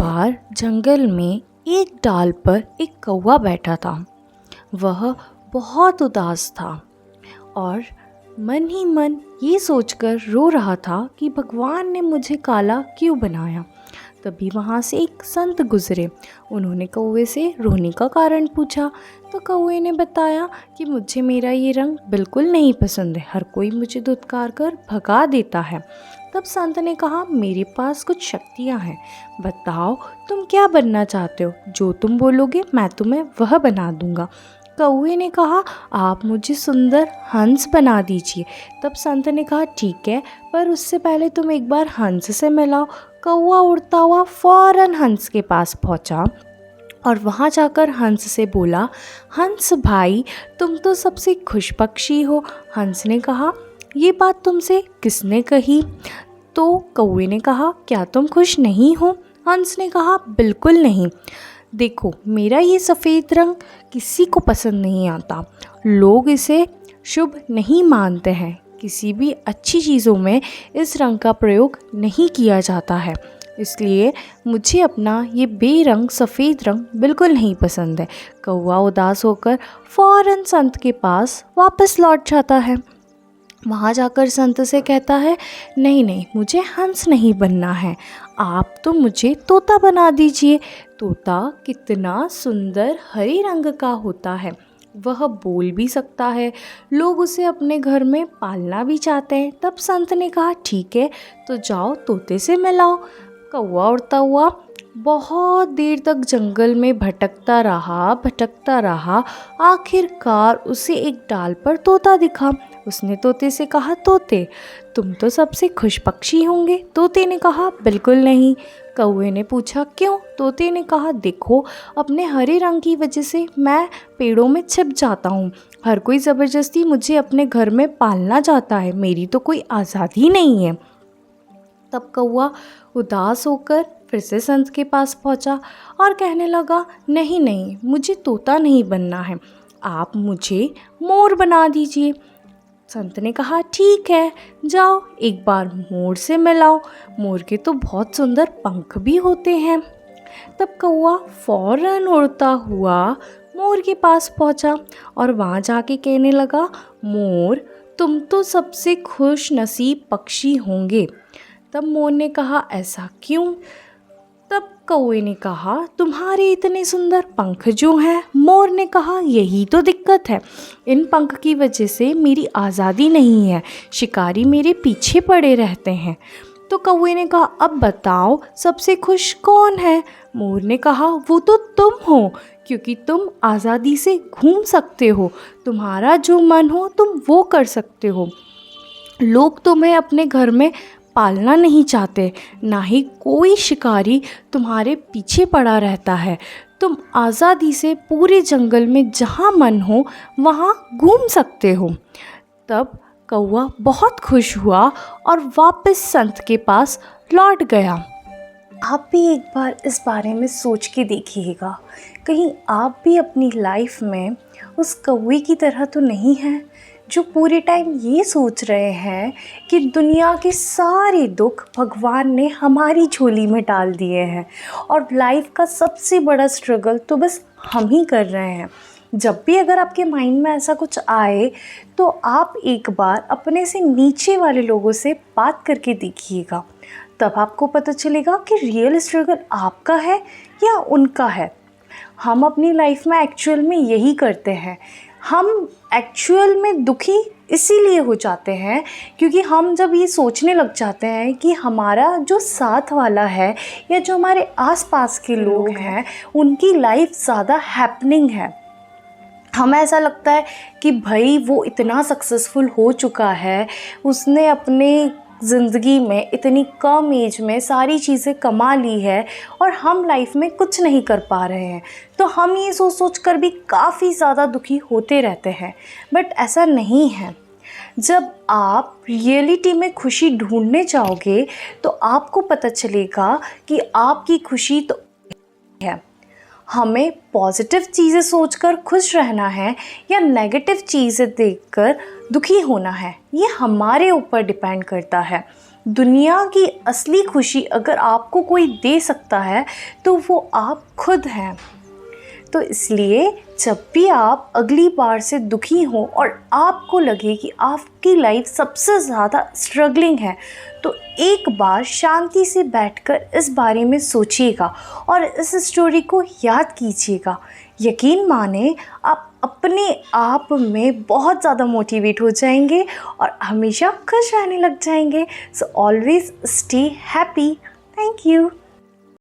बार जंगल में एक डाल पर एक कौवा बैठा था। वह बहुत उदास था और मन ही मन ये सोचकर रो रहा था कि भगवान ने मुझे काला क्यों बनाया। तभी वहाँ से एक संत गुजरे। उन्होंने कौवे से रोने का कारण पूछा तो कौवे ने बताया कि मुझे मेरा ये रंग बिल्कुल नहीं पसंद है, हर कोई मुझे धुतकार कर भगा देता है। तब संत ने कहा, मेरे पास कुछ शक्तियाँ हैं, बताओ तुम क्या बनना चाहते हो, जो तुम बोलोगे मैं तुम्हें वह बना दूंगा। कौवे ने कहा, आप मुझे सुंदर हंस बना दीजिए। तब संत ने कहा, ठीक है, पर उससे पहले तुम एक बार हंस से मिलाओ। कौवा उड़ता हुआ फौरन हंस के पास पहुंचा और वहां जाकर हंस से बोला, हंस भाई तुम तो सबसे खुश पक्षी हो। हंस ने कहा, ये बात तुमसे किसने कही? तो कौवे ने कहा, क्या तुम खुश नहीं हो? हंस ने कहा, बिल्कुल नहीं। देखो, मेरा ये सफ़ेद रंग किसी को पसंद नहीं आता, लोग इसे शुभ नहीं मानते हैं, किसी भी अच्छी चीज़ों में इस रंग का प्रयोग नहीं किया जाता है, इसलिए मुझे अपना ये बेरंग सफ़ेद रंग बिल्कुल नहीं पसंद है। कौवा उदास होकर फ़ौरन संत के पास वापस लौट जाता है। वहाँ जाकर संत से कहता है, नहीं नहीं, मुझे हंस नहीं बनना है, आप तो मुझे तोता बना दीजिए। तोता कितना सुंदर हरे रंग का होता है, वह बोल भी सकता है, लोग उसे अपने घर में पालना भी चाहते हैं। तब संत ने कहा, ठीक है, तो जाओ तोते से मिलाओ। कौवा उड़ता हुआ बहुत देर तक जंगल में भटकता रहा। आखिरकार उसे एक डाल पर तोता दिखा। उसने तोते से कहा, तोते तुम तो सबसे खुश पक्षी होंगे। तोते ने कहा, बिल्कुल नहीं। कौवे ने पूछा, क्यों? तोते ने कहा, देखो, अपने हरे रंग की वजह से मैं पेड़ों में छिप जाता हूँ, हर कोई ज़बरदस्ती मुझे अपने घर में पालना चाहता है, मेरी तो कोई आज़ादी नहीं है। तब कौवा उदास होकर फिर से संत के पास पहुंचा और कहने लगा, नहीं नहीं, मुझे तोता नहीं बनना है, आप मुझे मोर बना दीजिए। संत ने कहा, ठीक है, जाओ एक बार मोर से मिलाओ, मोर के तो बहुत सुंदर पंख भी होते हैं। तब कौवा फौरन उड़ता हुआ मोर के पास पहुंचा और वहाँ जाके कहने लगा, मोर तुम तो सबसे खुश नसीब पक्षी होंगे। तब मोर ने कहा, ऐसा क्यों? तब कौवे ने कहा, तुम्हारे इतने सुंदर पंख जो हैं। मोर ने कहा, यही तो दिक्कत है, इन पंख की वजह से मेरी आज़ादी नहीं है, शिकारी मेरे पीछे पड़े रहते हैं। तो कौवे ने कहा, अब बताओ सबसे खुश कौन है? मोर ने कहा, वो तो तुम हो, क्योंकि तुम आज़ादी से घूम सकते हो, तुम्हारा जो मन हो तुम वो कर सकते हो, लोग तुम्हें अपने घर में पालना नहीं चाहते, ना ही कोई शिकारी तुम्हारे पीछे पड़ा रहता है, तुम आज़ादी से पूरे जंगल में जहाँ मन हो वहाँ घूम सकते हो। तब कौवा बहुत खुश हुआ और वापस संत के पास लौट गया। आप भी एक बार इस बारे में सोच के देखिएगा, कहीं आप भी अपनी लाइफ में उस कौवे की तरह तो नहीं हैं, जो पूरे टाइम ये सोच रहे हैं कि दुनिया के सारे दुख भगवान ने हमारी झोली में डाल दिए हैं और लाइफ का सबसे बड़ा स्ट्रगल तो बस हम ही कर रहे हैं। जब भी अगर आपके माइंड में ऐसा कुछ आए तो आप एक बार अपने से नीचे वाले लोगों से बात करके देखिएगा, तब आपको पता चलेगा कि रियल स्ट्रगल आपका है या उनका है। हम अपनी लाइफ में एक्चुअल में यही करते हैं, हम एक्चुअल में दुखी इसीलिए हो जाते हैं क्योंकि हम जब ये सोचने लग जाते हैं कि हमारा जो साथ वाला है या जो हमारे आसपास के लोग हैं उनकी लाइफ ज़्यादा हैपनिंग है, हमें ऐसा लगता है कि भाई वो इतना सक्सेसफुल हो चुका है, उसने अपने ज़िंदगी में इतनी कम एज में सारी चीज़ें कमा ली है और हम लाइफ में कुछ नहीं कर पा रहे हैं, तो हम ये सोच कर भी काफ़ी ज़्यादा दुखी होते रहते हैं। बट ऐसा नहीं है, जब आप रियलिटी में खुशी ढूंढने जाओगे तो आपको पता चलेगा कि आपकी खुशी तो है। हमें पॉजिटिव चीज़ें सोचकर खुश रहना है या नेगेटिव चीज़ें देखकर दुखी होना है, ये हमारे ऊपर डिपेंड करता है। दुनिया की असली खुशी अगर आपको कोई दे सकता है तो वो आप खुद हैं। तो इसलिए जब भी आप अगली बार से दुखी हो और आपको लगे कि आपकी लाइफ सबसे ज़्यादा स्ट्रगलिंग है, तो एक बार शांति से बैठकर इस बारे में सोचिएगा और इस स्टोरी को याद कीजिएगा। यकीन माने आप अपने आप में बहुत ज़्यादा मोटिवेट हो जाएंगे और हमेशा खुश रहने लग जाएंगे। So always stay happy. Thank you.